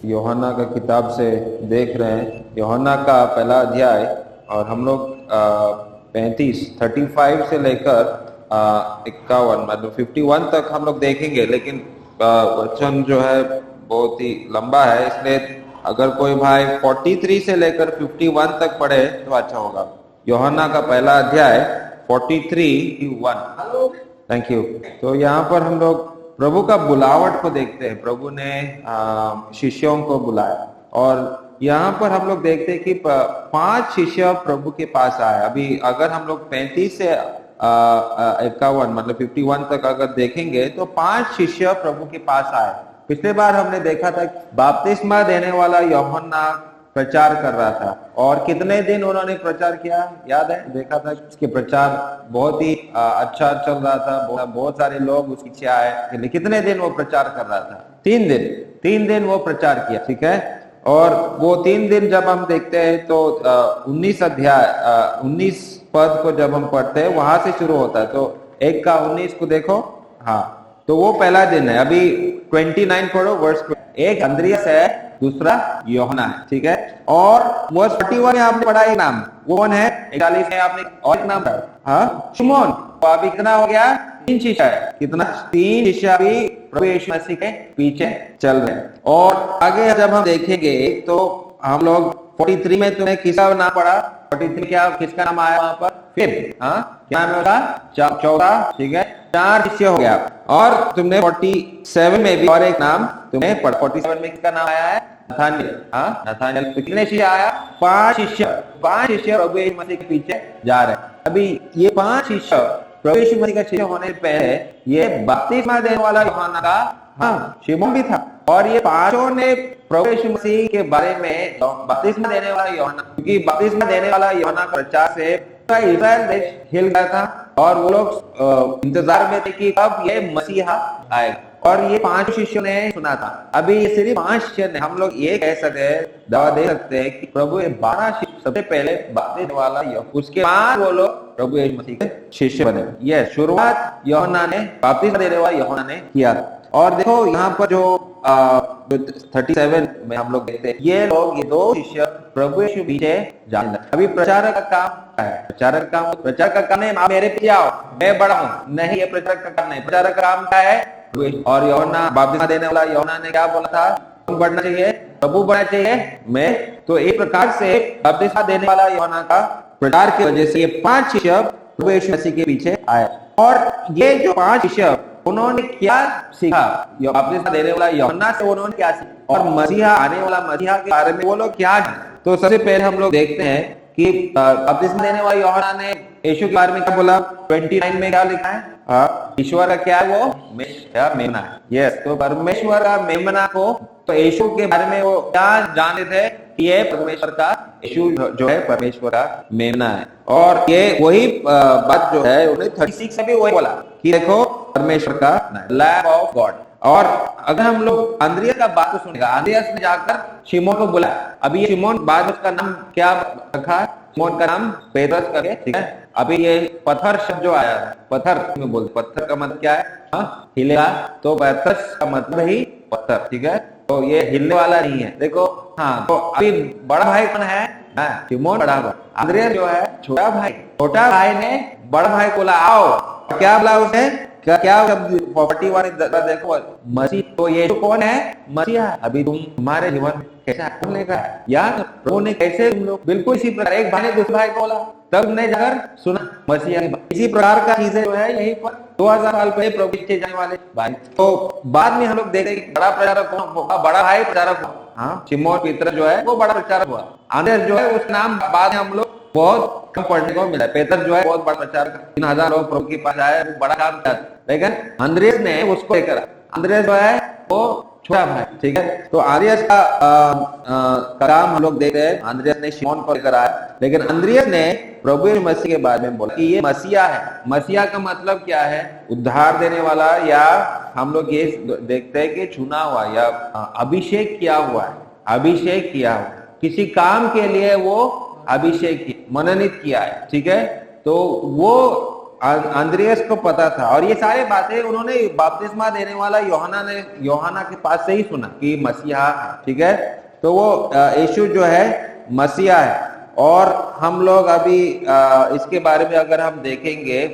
यूहन्ना का किताब से देख रहे हैं, यूहन्ना का पहला अध्याय, और हम लोग 35 से लेकर 51 मतलब 51 तक हम लोग देखेंगे। लेकिन वचन जो है बहुत ही लंबा है, इसलिए अगर कोई भाई 43 से लेकर 51 तक पढ़े तो अच्छा होगा। यूहन्ना का पहला अध्याय 43:1। Thank you. तो यहाँ पर हम लोग प्रभु का बुलावट को देखते हैं। प्रभु ने शिष्यों को बुलाया, और यहाँ पर हम लोग देखते हैं कि 5 शिष्य प्रभु के पास आए। अभी अगर हम लोग 35 से 51 मतलब 51 तक अगर देखेंगे तो 5 शिष्य प्रभु के पास आए। पिछले बार हमने देखा था बपतिस्मा देने वाला यूहन्ना प्रचार कर रहा था, और कितने दिन उन्होंने प्रचार किया याद है, देखा था। उसके प्रचार बहुत ही अच्छा चल रहा था, बहुत सारे लोग उसके पीछे आए। कितने दिन वो प्रचार कर रहा था? 3 दिन वो प्रचार किया, ठीक है। और वो 3 दिन जब हम देखते हैं तो 19 पद को जब हम पढ़ते हैं वहां से शुरू होता है। तो 1 का 19 को देखो, हाँ, तो वो पहला दिन है। अभी 29 पढ़ो, वर्ष 1 अंद्रियास है, दूसरा यूहन्ना है, ठीक है। और वर्ष 41 में आपने पढ़ा एक नाम, वो कौन है? 41 में आपने और एक नाम पढ़ा, हाँ, शिमोन। तो अभी कितना हो गया? 3 शिष्य है। कितना? 3 शिष्य अभी प्रभु यीशु मसीह के पीछे चल रहे हैं। और आगे जब हम देखेंगे तो हम लोग 43 में तुम्हें किसका नाम पढ़ा? 43 क्या किसका नाम आया वहां पर? फिलिप, हाँ, क्या नाम है उसका? चौथा, ठीक है, 4 शिष्य हो गया। और तुमने 47 में भी और एक नाम तुम्हें पढ़ा। 47 में किसका नाम आया है? नथानिएल, हाँ, नथानिएल। तो कितने शिष्य आया? 5 शिष्य। 5 शिष्य प्रभु यीशु मसीह के पीछे जा रहे हैं। अभी ये 5 शिष्य प्रभु यीशु मसीह का शिष्य होने से पहले ये बपतिस्मा देने वाला यूहन्ना का, हाँ, शिमोन भी था। और ये 5 ने प्रभु यीशु मसीह के बारे में बपतिस्मा देने वाला यूहन्ना, क्योंकि बपतिस्मा देने वाला यूहन्ना का प्रचार से इस्राएल देश हिल गया था, और वो लोग इंतजार में थे कि कब ये मसीहा आएगा। और ये 5 शिष्यों ने सुना था। अभी ये सिर्फ 5 शिष्य ने, हम लोग ये कह सकते हैं, दावा दे सकते हैं कि प्रभु ये 12 शिष्य सबसे पहले बपतिस्मा वाला यूहन्ना, उसके बाद वो लोग प्रभु यीशु मसीह के शिष्य बने। ये शुरुआत यूहन्ना ने, बपतिस्मा देने वाला यूहन्ना ने किया था। और देखो यहाँ पर जो 37 में हम लोग देखते हैं, ये 2 शिष्य प्रभु यीशु पीछे जाने लगे। अभी प्रचारक का काम है, प्रचारक का काम नहीं आप मेरे पीछे आओ, मैं बड़ा हूं, नहीं, ये प्रचारक का काम नहीं। प्रचारक का काम क्या है? और यूहन्ना, बपतिस्मा देने वाला यूहन्ना ने क्या बोला था? कौन बढ़ना चाहिए? प्रभु बढ़ना चाहिए, मैं। तो एक प्रकार से बपतिस्मा देने वाला यूहन्ना का प्रचार की वजह से ये 5 शिष्य प्रभु यीशु मसीह के पीछे आए। और ये जो 5 शिष्य, उन्होंने क्या सीखा बपतिस्मा देने वाला यूहन्ना से? उन्होंने क्या सीखा? और मसीहा, आने वाला मसीहा के बारे में वो लोग क्या जाने? तो सबसे पहले हम लोग देखते हैं कि बपतिस्मा देने वाला यूहन्ना ने यीशु के बारे में क्या बोला? 29 में क्या लिखा है? ईश्वर का क्या है? वो मेमना है। यस, तो परमेश्वर का मेमना को, तो यीशु के बारे में वो क्या जानते थे? ये परमेश्वर का, यीशु जो है परमेश्वर का मेमना है। और ये वही बात जो है उन्हें 36 में भी वही बोला कि देखो परमेश्वर का लैम्ब ऑफ गॉड। और अगर हम लोग अंद्रियास का बात को सुनेगा, अंद्रियास में जाकर शिमोन को बुला। अभी ये शिमोन, बाद में उसका नाम क्या रखा? शिमोन का नाम पेत्रस करके, ठीक है। अभी ये पत्थर शब्द जो आया है, पत्थर में बोलते, पत्थर का मतलब क्या है? हाँ, हिलेगा। तो पेत्रस का मतलब ही पत्थर, ठीक है। तो ये हिलने वाला नहीं है, देखो, हाँ। तो अभी बड़ा भाई कौन है? शिमोन बड़ा भाई। अंद्रियास जो है छोटा भाई। छोटा भाई ने बड़ा भाई को बोला आओ, क्या बोला उसने? क्या शब्द 41 देखो, मसीह। तो ये कौन है? मसीहा। अभी तुम्हारे जीवन कैसा बोलने का है यार? प्रभु ने कैसे तुम लोग बिल्कुल इसी प्रकार, एक भाई ने दूसरे भाई को बोला, तब ने जाकर सुना मसीहा। इसी प्रकार का चीजें जो है यहीं पर 2000 साल पहले प्रभु के जाने वाले भाई। तो बाद में हम लोग देखते हैं बड़ा प्रचारक हुआ, बड़ा भाई प्रचारक हुआ, हाँ, शिमोन पेत्र जो है वो बड़ा प्रचारक हुआ। अंद्रियास जो है उस नाम बाद में हम लोग बहुत कम पढ़ने को मिला। पेत्र जो है बहुत बड़ा प्रचार, 3000 लोग प्रभु के पास आए, बड़ा काम किया। लेकिन अंद्रियास ने उसको लेकर, अंद्रियास जो है वो छोटा भाई, ठीक है। तो अंद्रियास का काम हम लोग देख रहे हैं, अंद्रियास ने शिमोन को लेकर आया। लेकिन अंद्रियास ने प्रभु यीशु मसीह के बारे में बोला कि ये मसीहा है। मसीहा का मतलब क्या है? उद्धार देने वाला, या हम लोग ये देखते हैं कि चुना हुआ या अभिषेक किया हुआ है। अभिषेक किया हुआ किसी काम के लिए वो अभिषेक मनोनीत किया है, ठीक है। तो वो अंद्रियास को पता था, और ये सारे बातें उन्होंने बपतिस्मा देने वाला योहाना के पास से ही सुना कि मसीहा है, ठीक है। तो वो यीशु जो है मसीहा है। और हम लोग अभी इसके बारे में अगर हम देखेंगे,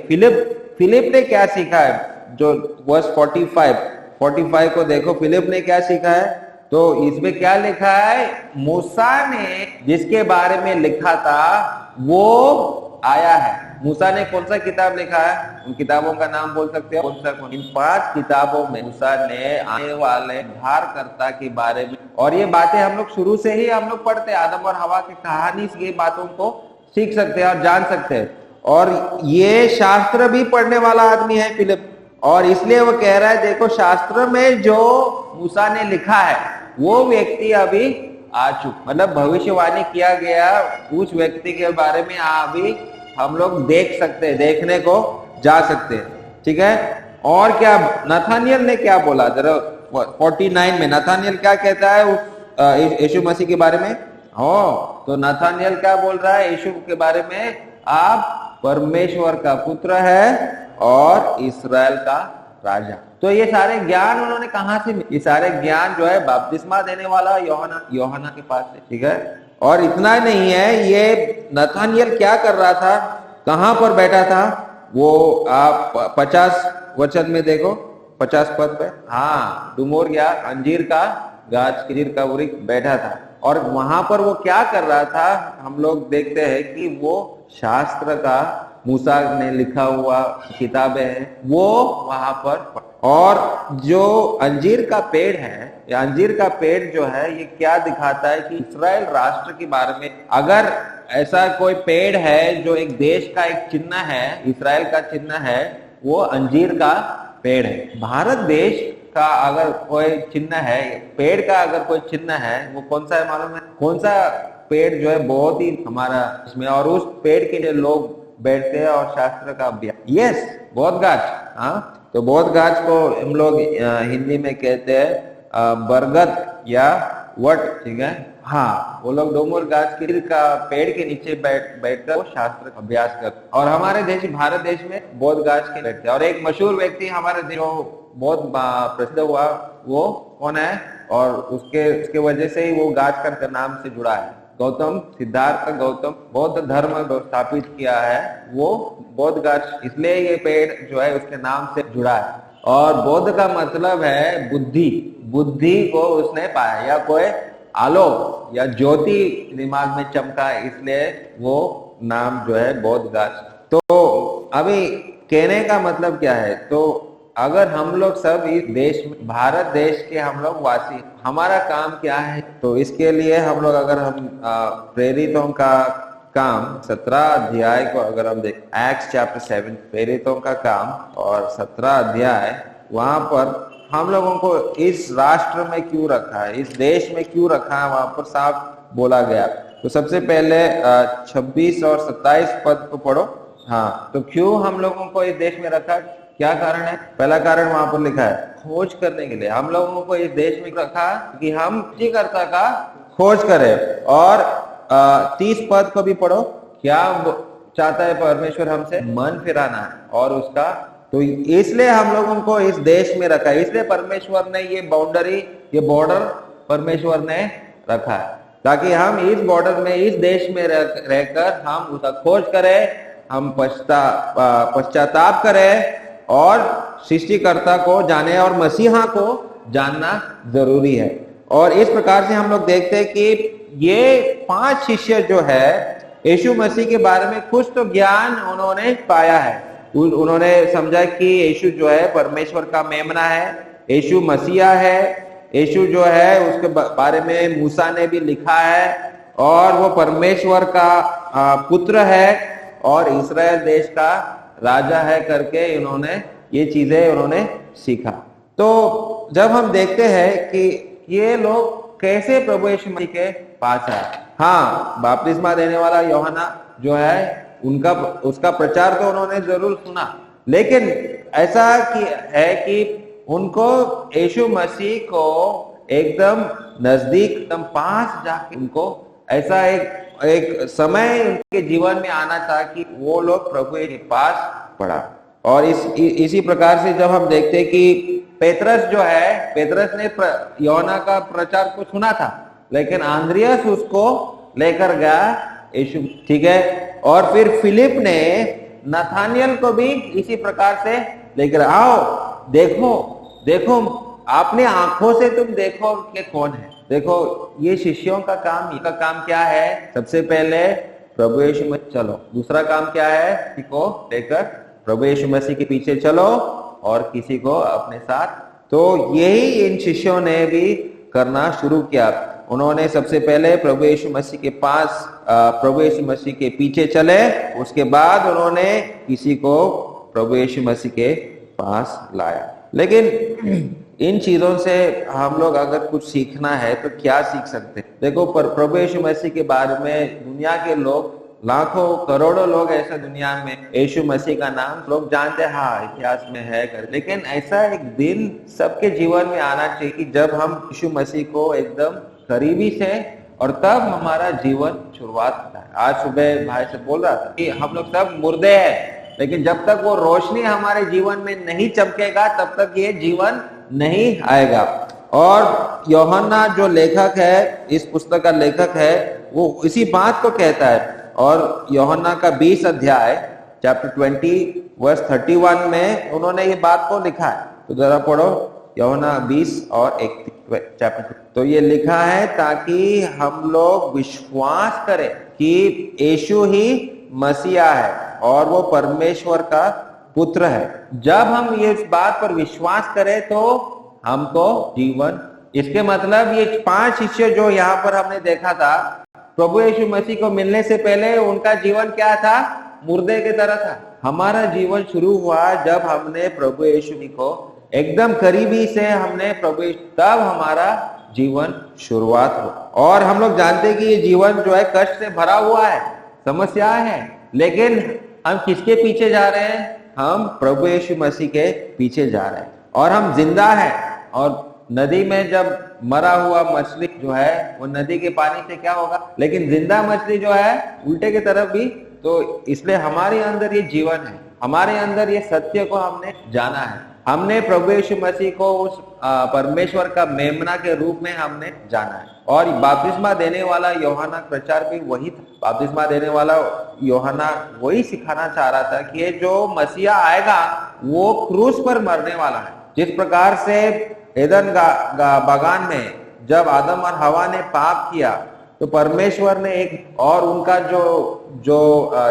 फिलिप ने क्या सीखा है, जो वर्स 45 को देखो, फिलिप ने क्या सीखा है। तो इसमें क्या लिखा है, मूसा ने जिसके बारे में लिखा था वो आया है। मूसा ने कौन सा किताब लिखा है, उन किताबों का नाम बोल सकते हो, इन 5 किताबों में मूसा ने आने वाले उद्धारकर्ता के बारे में, और ये बातें हम लोग शुरू से ही हम लोग पढ़ते हैं, आदम और हवा की कहानी से ये बातों को सीख सकते हैं और जान सकते हैं। और ये शास्त्र भी पढ़ने वाला आदमी है फिलिप, और इसलिए वो कह रहा है देखो शास्त्र में जो मूसा ने लिखा है वो व्यक्ति अभी आ चुका, मतलब भविष्यवाणी किया गया उस व्यक्ति के बारे में अभी हम लोग देख सकते हैं, देखने को जा सकते हैं, ठीक है। और क्या नथानियल ने क्या बोला, जरा 49 में नथानियल क्या कहता है उस यीशु मसीह के बारे में। तो नथानियल क्या बोल रहा है यीशु के बारे में, आप परमेश्वर का पुत्र है और इस्राएल का राजा। तो ये सारे ज्ञान उन्होंने कहां से, ये सारे ज्ञान जो है बपतिस्मा देने वाला योहाना के पास है, ठीक है। और इतना नहीं है, ये नथानियल क्या कर रहा था, कहां पर बैठा था, वो आप 50 वचन में देखो, 50 पद पे, हाँ, डुमोर या अंजीर का गाछ, अंजीर का वृक्ष बैठा था। और वहां पर वो क्या कर रहा था, हम लोग देखते हैं कि वो शास्त्र का, मूसा ने लिखा हुआ किताबें हैं वो वहां पर, और जो अंजीर का पेड़ है, या अंजीर का पेड़ जो है ये क्या दिखाता है कि इस्राएल राष्ट्र के बारे में, अगर ऐसा कोई पेड़ है जो एक देश का एक चिन्ह है, इस्राएल का चिन्ह है, वो अंजीर का पेड़ है। भारत देश का अगर कोई चिन्ह है, पेड़ का अगर कोई चिन्ह है, वो कौन सा है मालूम है, कौन सा पेड़ जो है बहुत ही हमारा इसमें, और उस पेड़ के लिए लोग बैठते हैं और शास्त्र का अभ्यास, यस, बौद्ध गाछ। हाँ, तो बौद्ध गाछ को हम लोग हिंदी में कहते हैं बरगद या वट, ठीक है। हाँ, वो लोग डोमर गाछ के का पेड़ के नीचे बैठकर वो शास्त्र अभ्यास करते, और हमारे देश भारत देश में बौद्ध गाछ के बैठते हैं। और एक मशहूर व्यक्ति हमारे देश बहुत प्रसिद्ध हुआ, वो कौन है, और उसके वजह से ही वो गाछ का नाम से जुड़ा है, गौतम, सिद्धार्थ गौतम, बौद्ध धर्म स्थापित किया है वो बौद्ध गाछ, इसलिए ये पेड़ जो है उसके नाम से जुड़ा है। और बौद्ध का मतलब है बुद्धि, बुद्धि को उसने पाया, या कोई आलोक या ज्योति दिमाग में चमका, इसलिए वो नाम जो है बौद्ध गाछ। तो अभी कहने का मतलब क्या है, तो अगर हम लोग सब इस देश में, भारत देश के हम लोग वासी, हमारा काम क्या है, तो इसके लिए हम लोग अगर हम प्रेरितों का काम 17 अध्याय को अगर हम देख, एक्ट्स चैप्टर 7, प्रेरितों का काम और 17 अध्याय, वहां पर हम लोगों को इस राष्ट्र में क्यों रखा है, इस देश में क्यों रखा है, वहां पर साफ बोला गया। तो सबसे पहले 26 और 27 पद को पढ़ो। हाँ, तो क्यों हम लोगों को इस देश में रखा, क्या कारण है। पहला कारण वहां पर लिखा है, खोज करने के लिए हम लोगों को इस देश में रखा कि हम सृष्टिकर्ता का खोज करें। और 30 पद को भी पढ़ो, क्या चाहता है परमेश्वर हमसे, मन फिराना है और उसका, तो इसलिए हम लोगों को इस देश में रखा है, इसलिए परमेश्वर ने ये बाउंड्री, ये बॉर्डर परमेश्वर ने रखा है, ताकि हम इस बॉर्डर में, इस देश में रहकर हम उसका खोज करें, हम पश्चाताप करें और सृष्टिकर्ता को जाने, और मसीहा को जानना जरूरी है। और इस प्रकार से हम लोग देखते हैं कि ये 5 शिष्य जो है यीशु मसीह के बारे में कुछ तो ज्ञान उन्होंने पाया है, उन्होंने समझा कि यीशु जो है परमेश्वर का मेमना है, यीशु मसीहा है, यीशु जो है उसके बारे में मूसा ने भी लिखा है, और वो परमेश्वर का पुत्र है और इस्राएल देश का राजा है करके इन्होंने ये चीजें उन्होंने सीखा। तो जब हम देखते हैं कि ये लोग कैसे प्रभु यीशु मसीह के पास आए, हाँ, बपतिस्मा देने वाला यूहन्ना जो है उसका प्रचार तो उन्होंने जरूर सुना, लेकिन ऐसा है कि उनको यीशु मसीह को एकदम नजदीक, एकदम पास जाके उनको ऐसा एक समय उनके जीवन में आना था कि वो लोग प्रभु के पास पड़ा। और इसी प्रकार से जब हम देखते हैं कि पेतरस जो है, पेतरस ने यूहन्ना का प्रचार को सुना था, लेकिन आंद्रियास उसको लेकर गया यीशु, ठीक है। और फिर फिलिप ने नथानियल को भी इसी प्रकार से लेकर, आओ देखो देखो, अपने आंखों से तुम देखो कि कौन है। देखो ये शिष्यों का काम क्या है? सबसे पहले प्रभु यीशु मसीह चलो। दूसरा काम क्या है? किसी को लेकर प्रभु यीशु मसीह के पीछे चलो और किसी को अपने साथ। तो यही इन शिष्यों ने भी करना शुरू किया। उन्होंने सबसे पहले प्रभु यीशु मसीह के पास, प्रभु यीशु मसीह के पीछे चले, उसके बाद उन्होंने किसी को प्रभु यीशु मसीह के पास लाया। लेकिन इन चीजों से हम लोग अगर कुछ सीखना है तो क्या सीख सकते हैं? देखो, पर प्रभु यीशु मसीह के बारे में दुनिया के लोग, लाखों करोड़ों लोग ऐसा दुनिया में यीशु मसीह का नाम लोग जानते हैं, हाँ इतिहास में है कर, लेकिन ऐसा एक दिन सबके जीवन में आना चाहिए कि जब हम यीशु मसीह को एकदम करीबी से, और तब हमारा जीवन शुरुआत होता है। आज सुबह भाई से बोल रहा था कि हम लोग सब मुर्दे हैं, लेकिन जब तक वो रोशनी हमारे जीवन में नहीं चमकेगा तब तक ये जीवन नहीं आएगा। और यूहन्ना जो लेखक है, इस पुस्तक का लेखक है, वो इसी बात को कहता है। और यूहन्ना का 20 अध्याय चैप्टर 20 वर्स 31 में उन्होंने ये बात को लिखा है। तो जरा पढ़ो यूहन्ना 20 और 1 चैप्टर। तो ये लिखा है ताकि हम लोग विश्वास करें कि यीशु ही मसीहा है और वो परमेश्वर का पुत्र है। जब हम ये इस बात पर विश्वास करें तो हमको जीवन, इसके मतलब ये 5 शिष्य जो यहाँ पर हमने देखा था, प्रभु यीशु मसीह को मिलने से पहले उनका जीवन क्या था? मुर्दे की तरह था। हमारा जीवन शुरू हुआ जब हमने प्रभु यीशु को एकदम करीबी से हमने प्रभु, तब हमारा जीवन शुरुआत हो। और हम लोग जानते हैं कि ये जीवन जो है कष्ट से भरा हुआ है, समस्या है, लेकिन हम किसके पीछे जा रहे हैं? हम प्रभु यीशु मसीह के पीछे जा रहे हैं। और हम जिंदा हैं। और नदी में जब मरा हुआ मछली जो है वो नदी के पानी से क्या होगा? लेकिन जिंदा मछली जो है उल्टे की तरफ भी। तो इसलिए हमारे अंदर ये जीवन है, हमारे अंदर ये सत्य को हमने जाना है। हमने प्रभु यीशु मसीह को उस परमेश्वर का मेमना के रूप में हमने जाना है। और बपतिस्मा देने वाला यूहन्ना प्रचार भी वही था। बपतिस्मा देने वाला यूहन्ना वही सिखाना चाह रहा था कि ये जो मसीहा आएगा वो क्रूस पर मरने वाला है। जिस प्रकार से एदन बागान में जब आदम और हवा ने पाप किया तो परमेश्वर ने एक, और उनका जो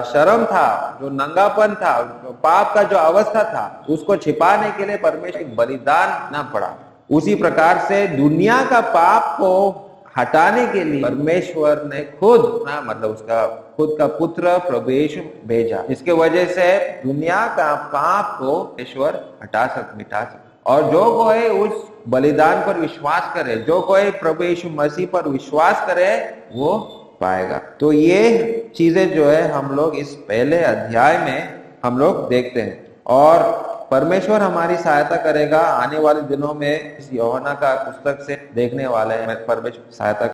शर्म था, जो नंगापन था, जो पाप का जो अवस्था था, उसको छिपाने के लिए परमेश्वर बलिदान ना पड़ा। उसी प्रकार से दुनिया का पाप को हटाने के लिए परमेश्वर ने खुद ना, मतलब उसका खुद का पुत्र प्रभु यीशु भेजा। इसके वजह से दुनिया का पाप को ईश्वर मिटा सके। और जो कोई उस बलिदान पर विश्वास करे, जो कोई प्रभु यीशु मसीह पर विश्वास करे, वो पाएगा। तो ये चीजें जो है हम लोग इस पहले अध्याय में हम लोग देखते हैं। और परमेश्वर हमारी सहायता करेगा आने वाले दिनों में। इस यूहन्ना का पुस्तक से देखने वाले हैं, परमेश्वर सहायता